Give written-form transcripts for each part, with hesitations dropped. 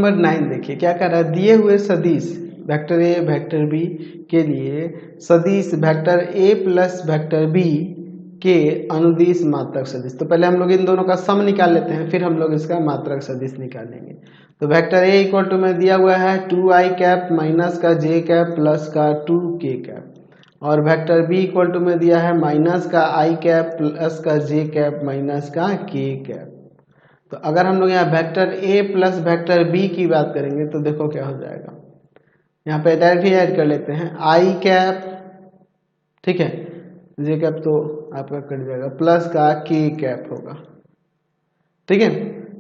Number 9 देखिए क्या कह रहा है, दिए हुए सदिश वेक्टर ए वेक्टर बी के लिए सदिश vector A plus vector B के अनुदिश मात्रक सदिश। तो पहले हम लोग इन दोनों का सम निकाल लेते हैं, फिर हम लोग इसका मात्रक सदिश निकालेंगे। तो वेक्टर ए इक्वल टू में दिया हुआ है 2i कैप माइनस का j कैप प्लस का 2k कैप, और वेक्टर बी इक्वल टू में दिया है माइनस का i कैप प्लस का j कैप माइनस का k कैप। तो अगर हम लोग यहाँ vector A plus vector B की बात करेंगे तो देखो क्या हो जाएगा, यहाँ पे डायरेक्ट ही ऐड कर लेते हैं i कैप, ठीक है, j कैप तो आपका कट जाएगा, प्लस का k कैप होगा, ठीक है।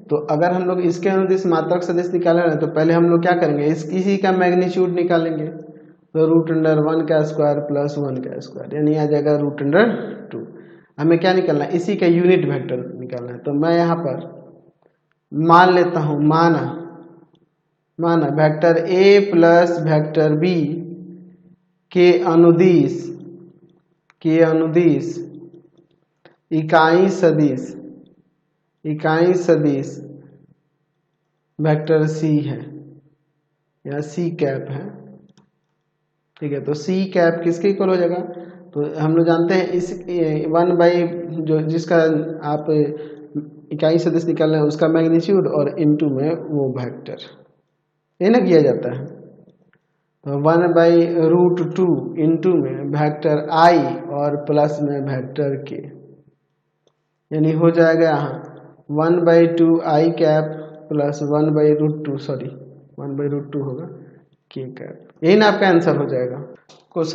तो अगर हम लोग इसके अनुदिश मात्रक सदिश निकाले ना, तो पहले हम लोग क्या करेंगे, इसी का मैग्नीट्यूड निकालेंगे। तो √1 का स्क्वायर प्लस 1 का स्क्वायर यानी आ जाएगा √2। हमें क्या निकालना है, इसी का यूनिट वेक्टर निकालना है। तो मैं यहाँ पर मान लेता हूँ, माना vector A plus vector B के अनुदिश इकाई सदिश वेक्टर सी है या सी कैप है, ठीक है। तो सी कैप किसके इक्वल हो जाएगा, तो हम लोग जानते हैं इस 1 बाई जो जिसका आप इकाई सदिश निकालना है उसका मैग्नीट्यूड और इनटू में वो वेक्टर, ये ना किया जाता है। तो 1/√2 इंटू में वेक्टर आई और प्लस में वेक्टर के, यानी हो जाएगा यहाँ 1/2i कैप प्लस 1/√2 होगा k कैप, यही ना आपका आंसर हो जाएगा।